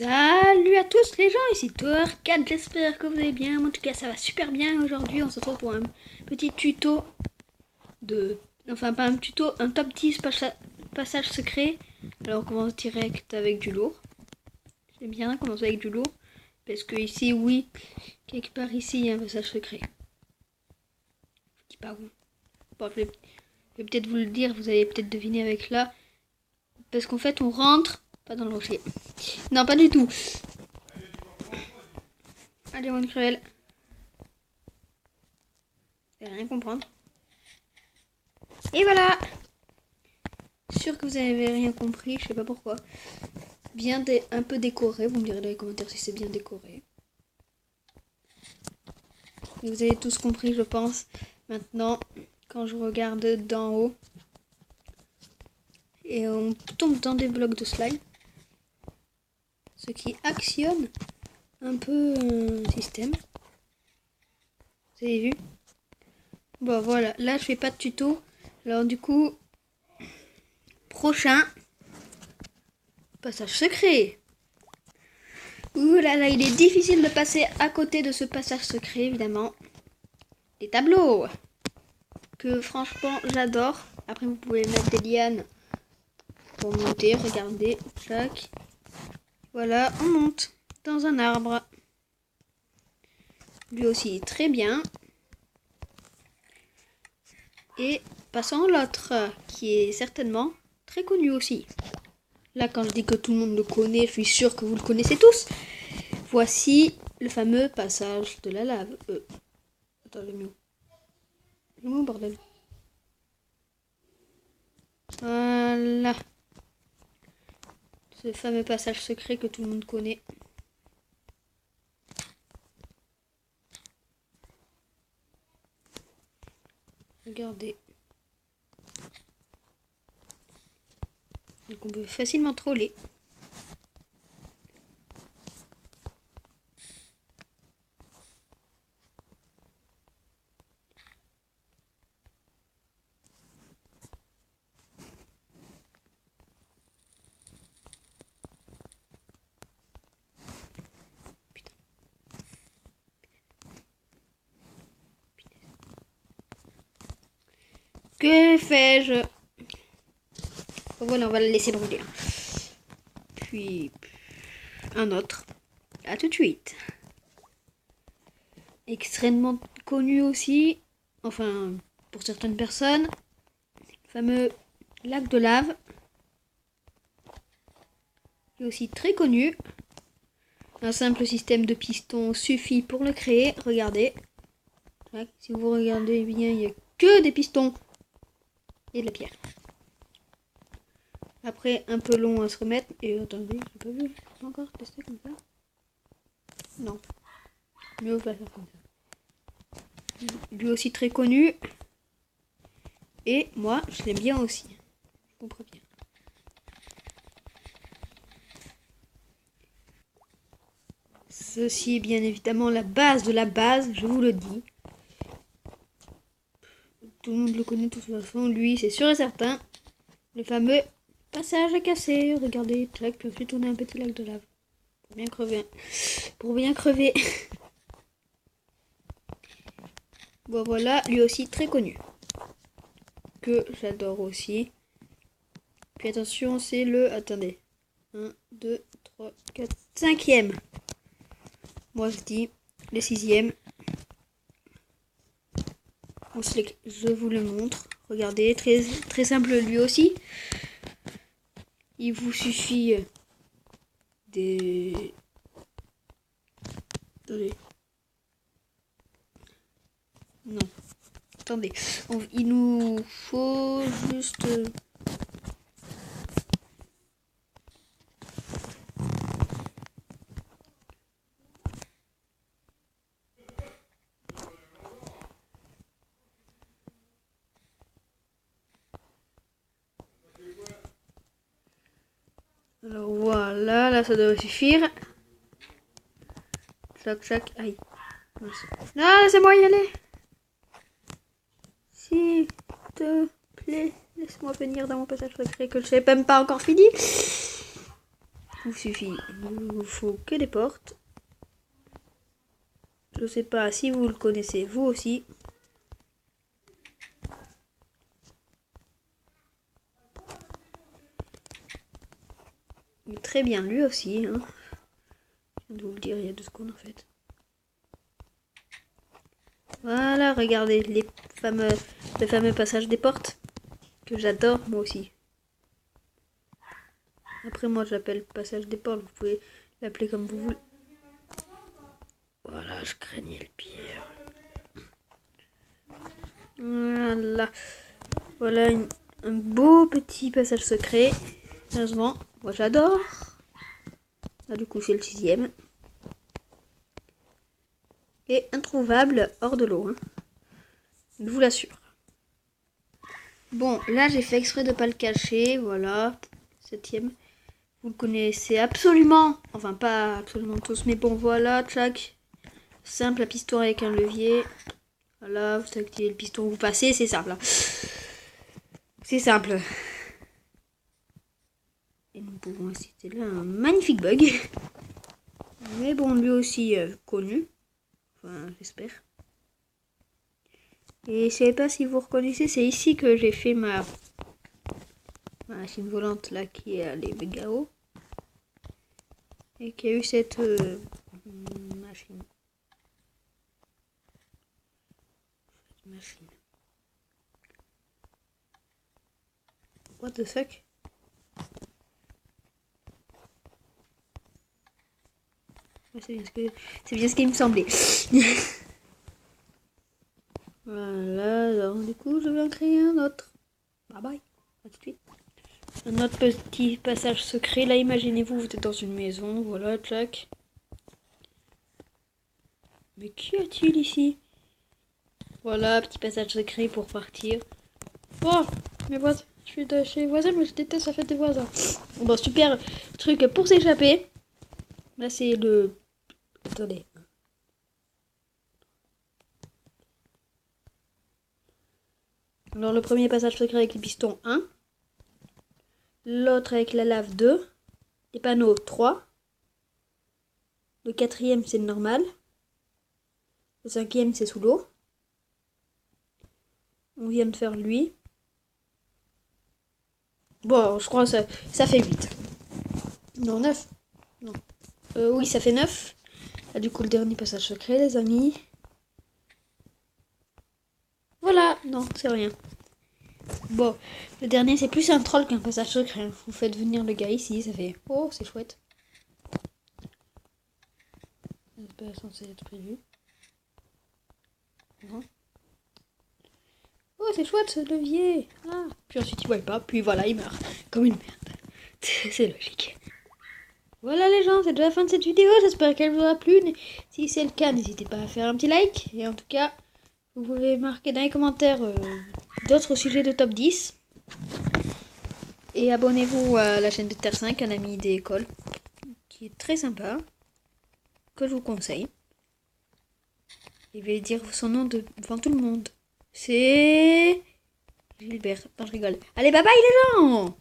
Salut à tous les gens, ici Thor4, j'espère que vous allez bien. En tout cas ça va super bien. Aujourd'hui on se retrouve pour un petit tuto enfin pas un tuto, un top 10 passage secret. Alors on commence direct avec du lourd. J'aime bien commencer avec du lourd. Parce que ici, oui, quelque part ici il y a un passage secret. Je dis pas où. Bon, je vais peut-être vous le dire, vous allez peut-être deviner avec là. Parce qu'en fait on rentre pas dans le rocher. Non, pas du tout. Allez, mon cruel. Je vais rien comprendre. Et voilà. Sûr que vous n'avez rien compris, je sais pas pourquoi. Bien un peu décoré, vous me direz dans les commentaires si c'est bien décoré. Et vous avez tous compris, je pense. Maintenant, quand je regarde d'en haut, et on tombe dans des blocs de slime, ce qui actionne un peu un système. Vous avez vu? Bon voilà, là je fais pas de tuto. Alors du coup, prochain passage secret. Ouh là là, il est difficile de passer à côté de ce passage secret, évidemment. Les tableaux, que franchement j'adore. Après vous pouvez mettre des lianes pour monter, regardez, tac. Voilà, on monte dans un arbre. Lui aussi très bien. Et passons à l'autre, qui est certainement très connu aussi. Là, quand je dis que tout le monde le connaît, je suis sûre que vous le connaissez tous. Voici le fameux passage de la lave. Attends, j'ai mis où? J'ai mis où, bordel? Voilà. Ce fameux passage secret que tout le monde connaît. Regardez. Donc on peut facilement troller. Que fais-je? Voilà, on va le laisser brûler. Puis un autre. À tout de suite. Extrêmement connu aussi. Enfin, pour certaines personnes. Le fameux lac de lave. Qui est aussi très connu. Un simple système de pistons suffit pour le créer. Regardez. Si vous regardez bien, il n'y a que des pistons et de la pierre. Après, un peu long à se remettre. Et attendez, j'ai pas vu. J'ai pas encore testé comme ça. Non. Mieux pas faire comme ça. Lui aussi très connu. Et moi, je l'aime bien aussi. Je comprends bien. Ceci est bien évidemment la base de la base, je vous le dis. Tout le monde le connaît de toute façon. Lui, c'est sûr et certain. Le fameux passage à casser. Regardez, tac, puis ensuite on a un petit lac de lave. Pour bien crever. Pour bien crever. Bon voilà, lui aussi très connu. Que j'adore aussi. Puis attention, c'est le... Attendez. 1, 2, 3, 4, 5e. Moi je dis le 6e. Je vous le montre. Regardez, très, très simple lui aussi. Il vous suffit des... Attendez. Non. Attendez. Il nous faut juste... Alors voilà, là ça doit suffire. Chac, chac, aïe. Non, laissez-moi y aller. S'il te plaît, laisse-moi venir dans mon passage secret que je sais même pas encore fini. Il vous faut que des portes. Je sais pas si vous le connaissez, vous aussi. Très bien, lui aussi. Hein. Je viens de vous le dire il y a 2 secondes en fait. Voilà, regardez le fameux passage des portes. Que j'adore, moi aussi. Après, moi, j'appelle passage des portes. Vous pouvez l'appeler comme vous voulez. Voilà, je craignais le pire. Voilà. Voilà un beau petit passage secret. Sérieusement, moi j'adore. Là, du coup, c'est le 6e. Et introuvable hors de l'eau. Hein. Je vous l'assure. Bon, là, j'ai fait exprès de pas le cacher. Voilà. 7e. Vous le connaissez absolument. Enfin, pas absolument tous. Mais bon, voilà. Tchac. Simple à piston avec un levier. Voilà. Vous activez le piston. Vous passez. C'est simple. Hein. C'est simple. Et nous pouvons assister là un magnifique bug. Mais bon, lui aussi connu. Enfin, j'espère. Et je sais pas si vous reconnaissez, c'est ici que j'ai fait ma machine volante là qui est allée méga haut. Et qui a eu cette machine. What the fuck? C'est bien ce qu'il me semblait. Voilà, alors du coup je vais en créer un autre. Bye bye, à tout de suite. Un autre petit passage secret. Là, imaginez-vous, vous êtes dans une maison. Voilà, tchac. Mais qu'y a-t-il ici? Voilà, petit passage secret pour partir. Oh, mes voisins. Je suis chez les voisins, mais je déteste la fête des voisins. Bon, super truc pour s'échapper. Là, c'est le... Attendez. Alors, le premier passage secret avec les pistons 1. L'autre avec la lave 2. Les panneaux 3. Le 4e, c'est le normal. Le 5e, c'est sous l'eau. On vient de faire lui. Bon, je crois que ça fait 8. Non, 9. Non. Oui, ça fait 9. Là, du coup, le dernier passage secret, les amis. Voilà. Non, c'est rien. Bon, le dernier, c'est plus un troll qu'un passage secret. Vous faites venir le gars ici, ça fait... Oh, c'est chouette. C'est pas censé être prévu. Non. Oh, c'est chouette ce levier. Ah. Puis ensuite, il voit pas. Puis voilà, il meurt. Comme une merde. C'est logique. Voilà les gens, c'est déjà la fin de cette vidéo. J'espère qu'elle vous aura plu. Si c'est le cas, n'hésitez pas à faire un petit like. Et en tout cas, vous pouvez marquer dans les commentaires d'autres sujets de top 10. Et abonnez-vous à la chaîne de Terre 5, un ami d'école, qui est très sympa, que je vous conseille. Il va dire son nom devant tout le monde. C'est... Gilbert. Non, je rigole. Allez, bye bye les gens!